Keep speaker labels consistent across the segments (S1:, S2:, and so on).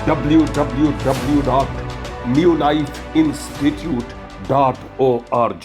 S1: www.newlifeinstitute.org।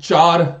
S1: 4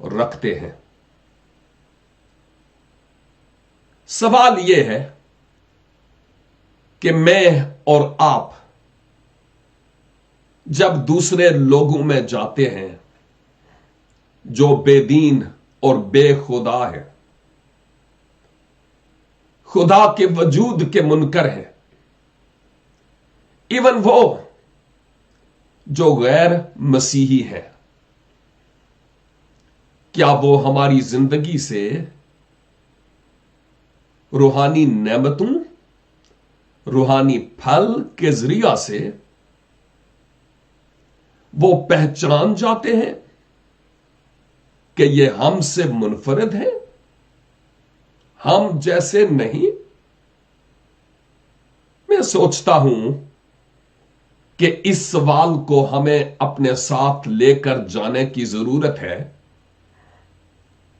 S1: رکھتے ہیں۔ سوال یہ ہے کہ میں اور آپ جب دوسرے لوگوں میں جاتے ہیں جو بے دین اور بے خدا ہے، خدا کے وجود کے منکر ہیں، ایون وہ جو غیر مسیحی ہے، کیا وہ ہماری زندگی سے روحانی نعمتوں، روحانی پھل کے ذریعہ سے وہ پہچان جاتے ہیں کہ یہ ہم سے منفرد ہیں، ہم جیسے نہیں؟ میں سوچتا ہوں کہ اس سوال کو ہمیں اپنے ساتھ لے کر جانے کی ضرورت ہے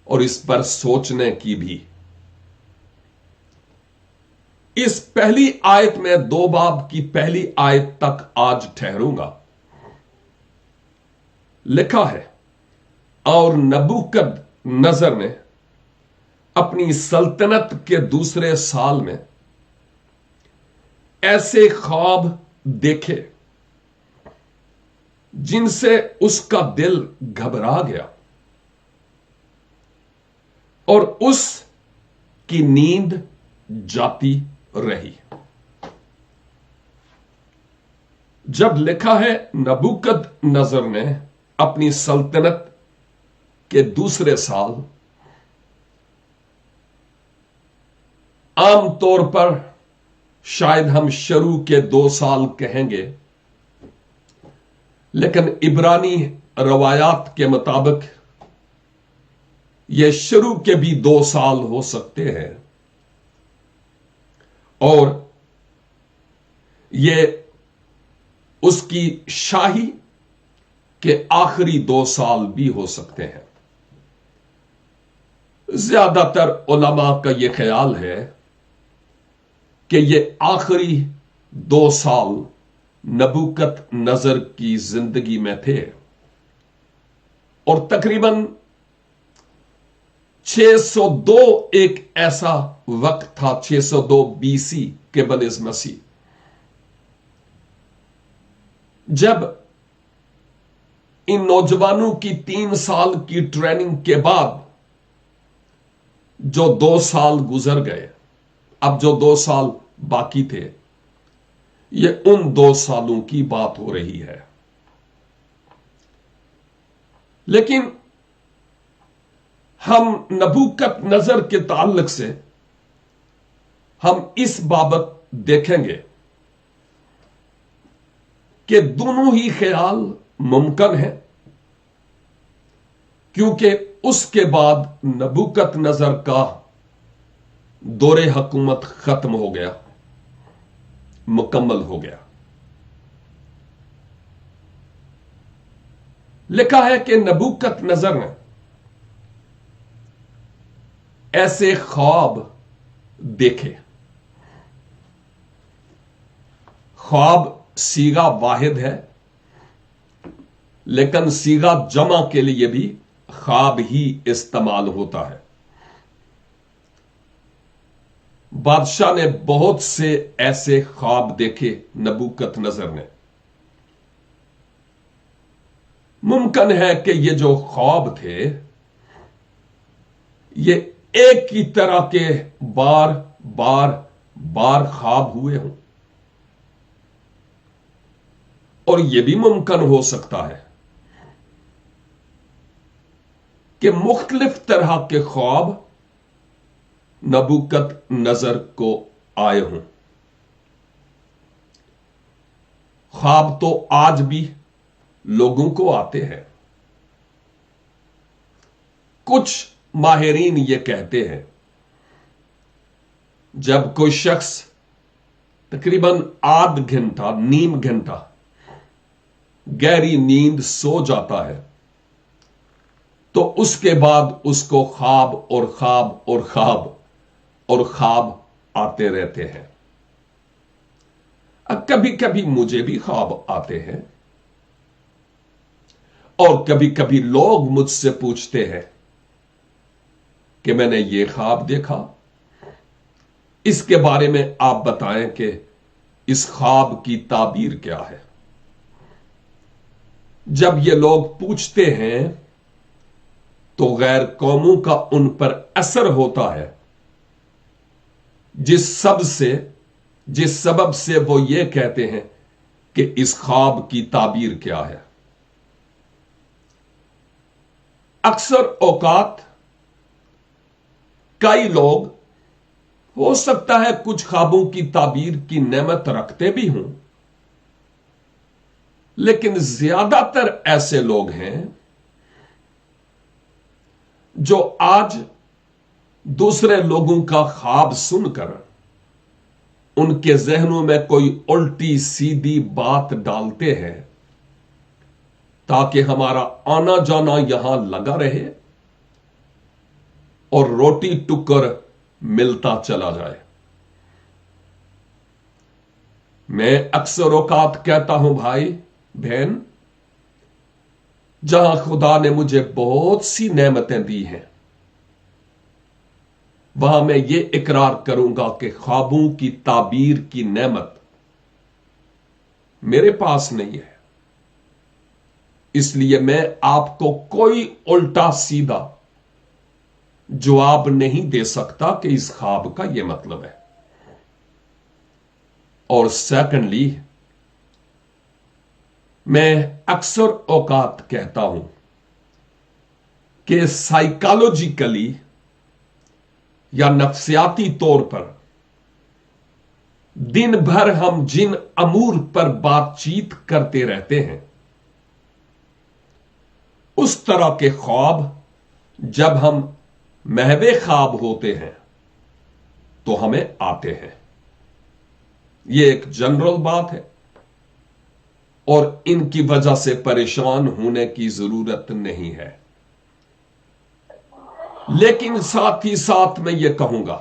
S1: اور اس پر سوچنے کی بھی۔ اس پہلی آیت میں 2 باب کی پہلی آیت تک آج ٹھہروں گا۔ لکھا ہے، اور نبوکد نظر نے اپنی سلطنت کے دوسرے سال میں ایسے خواب دیکھے جن سے اس کا دل گھبرا گیا اور اس کی نیند جاتی رہی۔ جب لکھا ہے نبوکد نظر نے اپنی سلطنت کے دوسرے سال، عام طور پر شاید ہم شروع کے 2 سال کہیں گے، لیکن عبرانی روایات کے مطابق یہ شروع کے بھی 2 سال ہو سکتے ہیں، اور یہ اس کی شاہی کے آخری 2 سال بھی ہو سکتے ہیں۔ زیادہ تر علماء کا یہ خیال ہے کہ یہ آخری 2 سال نبوکد نظر کی زندگی میں تھے، اور تقریباً 602 ایک ایسا وقت تھا، 602 BC کے بنس مسیح، جب ان نوجوانوں کی 3 سال کی ٹریننگ کے بعد جو 2 سال گزر گئے، اب جو 2 سال باقی تھے، یہ ان 2 سالوں کی بات ہو رہی ہے۔ لیکن ہم نبوکد نظر کے تعلق سے ہم اس بابت دیکھیں گے کہ دونوں ہی خیال ممکن ہے، کیونکہ اس کے بعد نبوکد نظر کا دور حکومت ختم ہو گیا، مکمل ہو گیا۔ لکھا ہے کہ نبوکد نظر نے ایسے خواب دیکھے۔ خواب صیغہ واحد ہے، لیکن صیغہ جمع کے لیے بھی خواب ہی استعمال ہوتا ہے۔ بادشاہ نے بہت سے ایسے خواب دیکھے نبوکد نظر نے۔ ممکن ہے کہ یہ جو خواب تھے یہ ایک ہی طرح کے بار بار بار خواب ہوئے ہوں، اور یہ بھی ممکن ہو سکتا ہے کہ مختلف طرح کے خواب نبوکد نظر کو آئے ہوں۔ خواب تو آج بھی لوگوں کو آتے ہیں۔ کچھ ماہرین یہ کہتے ہیں جب کوئی شخص تقریباً آدھ گھنٹہ، نیم گھنٹہ گہری نیند سو جاتا ہے تو اس کے بعد اس کو خواب اور خواب اور خواب اور خواب آتے رہتے ہیں۔ کبھی کبھی مجھے بھی خواب آتے ہیں، اور کبھی کبھی لوگ مجھ سے پوچھتے ہیں کہ میں نے یہ خواب دیکھا، اس کے بارے میں آپ بتائیں کہ اس خواب کی تعبیر کیا ہے۔ جب یہ لوگ پوچھتے ہیں تو غیر قوموں کا ان پر اثر ہوتا ہے، جس سبب سے وہ یہ کہتے ہیں کہ اس خواب کی تعبیر کیا ہے۔ اکثر اوقات کئی لوگ ہو سکتا ہے کچھ خوابوں کی تعبیر کی نعمت رکھتے بھی ہوں، لیکن زیادہ تر ایسے لوگ ہیں جو آج دوسرے لوگوں کا خواب سن کر ان کے ذہنوں میں کوئی الٹی سیدھی بات ڈالتے ہیں تاکہ ہمارا آنا جانا یہاں لگا رہے اور روٹی ٹکر ملتا چلا جائے۔ میں اکثر اوقات کہتا ہوں بھائی بہن، جہاں خدا نے مجھے بہت سی نعمتیں دی ہیں، وہاں میں یہ اقرار کروں گا کہ خوابوں کی تعبیر کی نعمت میرے پاس نہیں ہے۔ اس لیے میں آپ کو کوئی الٹا سیدھا جواب نہیں دے سکتا کہ اس خواب کا یہ مطلب ہے۔ اور سیکنڈلی، میں اکثر اوقات کہتا ہوں کہ سائیکالوجیکلی یا نفسیاتی طور پر دن بھر ہم جن امور پر بات چیت کرتے رہتے ہیں، اس طرح کے خواب جب ہم محو خواب ہوتے ہیں تو ہمیں آتے ہیں۔ یہ ایک جنرل بات ہے اور ان کی وجہ سے پریشان ہونے کی ضرورت نہیں ہے۔ لیکن ساتھ ہی ساتھ میں یہ کہوں گا،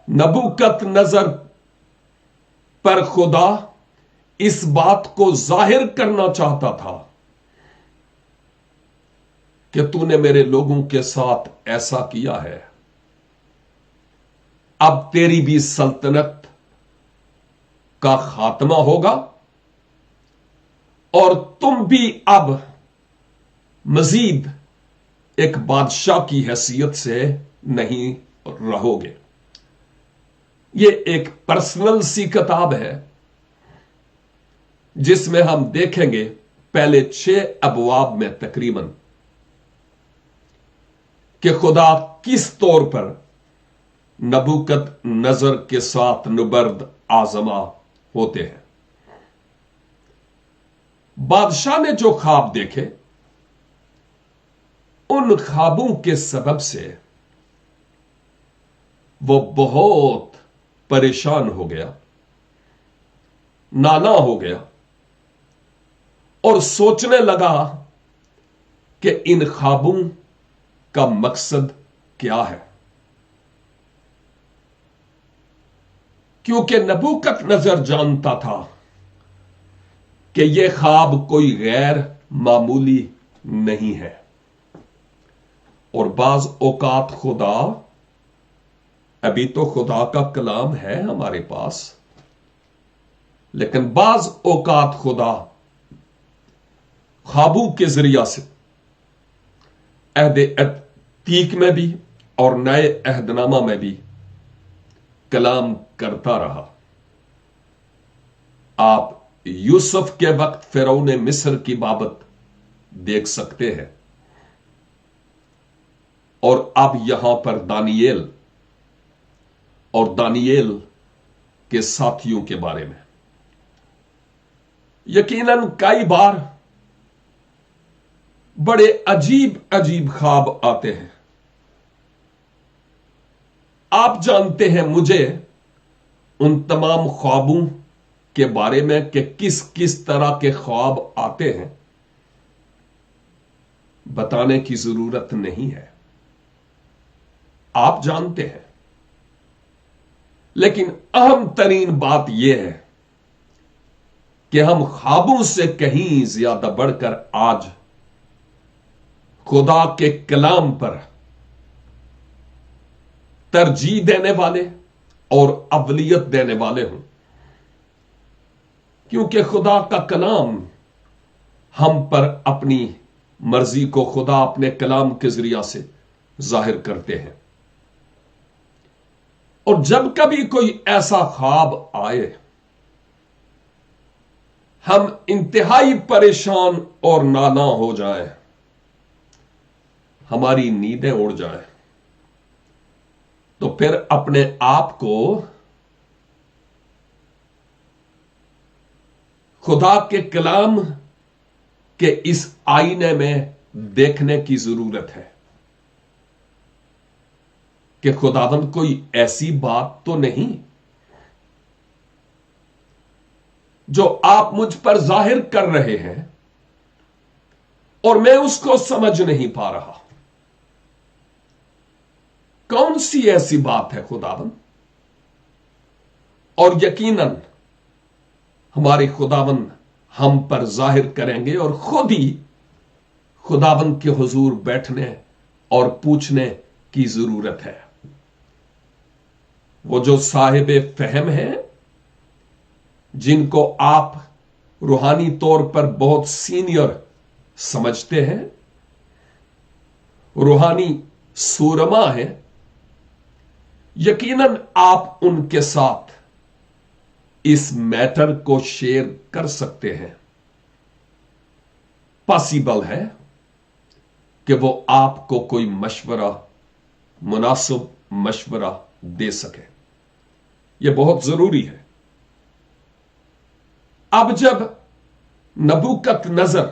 S1: نبوکت نظر پر خدا اس بات کو ظاہر کرنا چاہتا تھا کہ تو نے میرے لوگوں کے ساتھ ایسا کیا ہے، اب تیری بھی سلطنت کا خاتمہ ہوگا اور تم بھی اب مزید ایک بادشاہ کی حیثیت سے نہیں رہو گے۔ یہ ایک پرسنل سی کتاب ہے جس میں ہم دیکھیں گے پہلے 6 ابواب میں تقریباً کہ خدا کس طور پر نبوکت نظر کے ساتھ نبرد آزما ہوتے ہیں۔ بادشاہ نے جو خواب دیکھے، ان خوابوں کے سبب سے وہ بہت پریشان ہو گیا، نانا ہو گیا اور سوچنے لگا کہ ان خوابوں کا مقصد کیا ہے، کیونکہ نبوکت نظر جانتا تھا کہ یہ خواب کوئی غیر معمولی نہیں ہے۔ اور بعض اوقات خدا، ابھی تو خدا کا کلام ہے ہمارے پاس، لیکن بعض اوقات خدا خوابوں کے ذریعہ سے عہد عتیق میں بھی اور نئے عہد نامہ میں بھی کلام کرتا رہا۔ آپ یوسف کے وقت فرعون مصر کی بابت دیکھ سکتے ہیں، اور اب یہاں پر دانییل اور دانییل کے ساتھیوں کے بارے میں یقیناً کئی بار بڑے عجیب عجیب خواب آتے ہیں۔ آپ جانتے ہیں مجھے ان تمام خوابوں کے بارے میں کہ کس کس طرح کے خواب آتے ہیں بتانے کی ضرورت نہیں ہے، آپ جانتے ہیں۔ لیکن اہم ترین بات یہ ہے کہ ہم خوابوں سے کہیں زیادہ بڑھ کر آج خدا کے کلام پر ترجیح دینے والے اور اولویت دینے والے ہوں، کیونکہ خدا کا کلام ہم پر اپنی مرضی کو خدا اپنے کلام کے ذریعہ سے ظاہر کرتے ہیں۔ اور جب کبھی کوئی ایسا خواب آئے، ہم انتہائی پریشان اور نانا ہو جائیں، ہماری نیندیں اڑ جائیں، تو پھر اپنے آپ کو خدا کے کلام کے اس آئینے میں دیکھنے کی ضرورت ہے کہ خداوند کوئی ایسی بات تو نہیں جو آپ مجھ پر ظاہر کر رہے ہیں اور میں اس کو سمجھ نہیں پا رہا۔ کون سی ایسی بات ہے خداوند؟ اور یقیناً ہمارے خداوند ہم پر ظاہر کریں گے، اور خود ہی خداوند کے حضور بیٹھنے اور پوچھنے کی ضرورت ہے۔ وہ جو صاحب فہم ہیں، جن کو آپ روحانی طور پر بہت سینئر سمجھتے ہیں، روحانی سورما ہیں، یقیناً آپ ان کے ساتھ اس میٹر کو شیئر کر سکتے ہیں۔ پاسبل ہے کہ وہ آپ کو کوئی مشورہ، مناسب مشورہ دے سکے۔ یہ بہت ضروری ہے۔ اب جب نبوکت نظر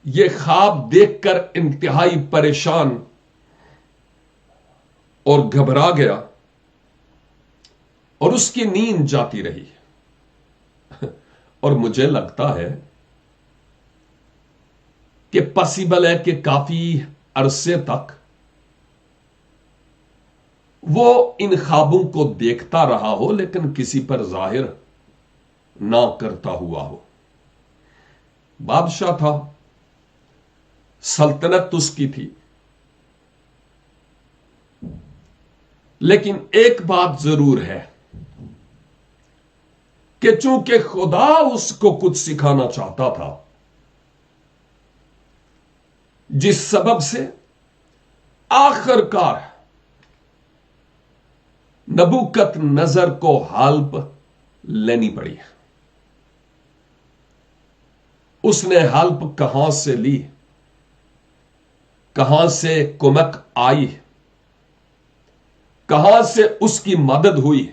S1: یہ خواب دیکھ کر انتہائی پریشان اور گھبرا گیا اور اس کی نیند جاتی رہی، اور مجھے لگتا ہے کہ پاسبل ہے کہ کافی عرصے تک وہ ان خوابوں کو دیکھتا رہا ہو لیکن کسی پر ظاہر نہ کرتا ہوا ہو۔ بادشاہ تھا، سلطنت اس کی تھی، لیکن ایک بات ضرور ہے کہ چونکہ خدا اس کو کچھ سکھانا چاہتا تھا، جس سبب سے آخر کار نبوکت نظر کو حلف لینی پڑی۔ اس نے حلف کہاں سے لی، کہاں سے کمک آئی، کہاں سے اس کی مدد ہوئی،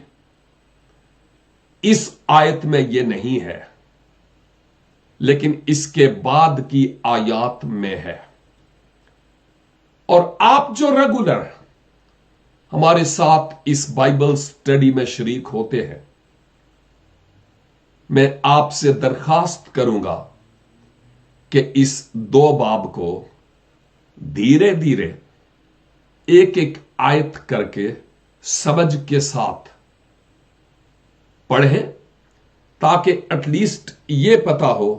S1: اس آیت میں یہ نہیں ہے، لیکن اس کے بعد کی آیات میں ہے۔ اور آپ جو ریگولر ہمارے ساتھ اس بائبل سٹڈی میں شریک ہوتے ہیں، میں آپ سے درخواست کروں گا کہ اس 2 باب کو دھیرے دھیرے ایک ایک آیت کر کے سمجھ کے ساتھ پڑھیں، تاکہ ایٹ لیسٹ یہ پتا ہو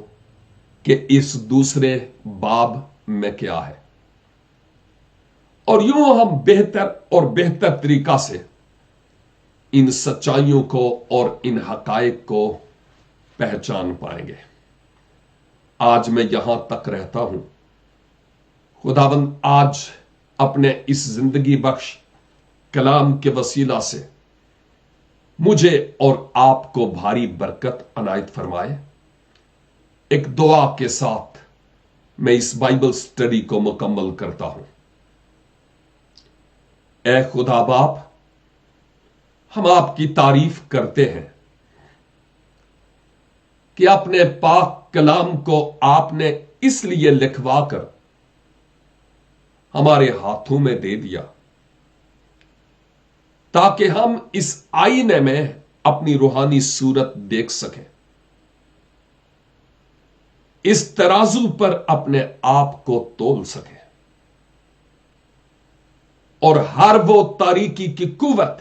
S1: کہ اس دوسرے باب میں کیا ہے، اور یوں ہم بہتر اور بہتر طریقہ سے ان سچائیوں کو اور ان حقائق کو پہچان پائیں گے۔ آج میں یہاں تک رہتا ہوں۔ خداوند آج اپنے اس زندگی بخش کلام کے وسیلہ سے مجھے اور آپ کو بھاری برکت عنایت فرمائے۔ ایک دعا کے ساتھ میں اس بائبل سٹڈی کو مکمل کرتا ہوں۔ اے خدا باپ، ہم آپ کی تعریف کرتے ہیں کہ اپنے پاک کلام کو آپ نے اس لیے لکھوا کر ہمارے ہاتھوں میں دے دیا تاکہ ہم اس آئینے میں اپنی روحانی صورت دیکھ سکیں، اس ترازو پر اپنے آپ کو تول سکیں، اور ہر وہ تاریکی کی قوت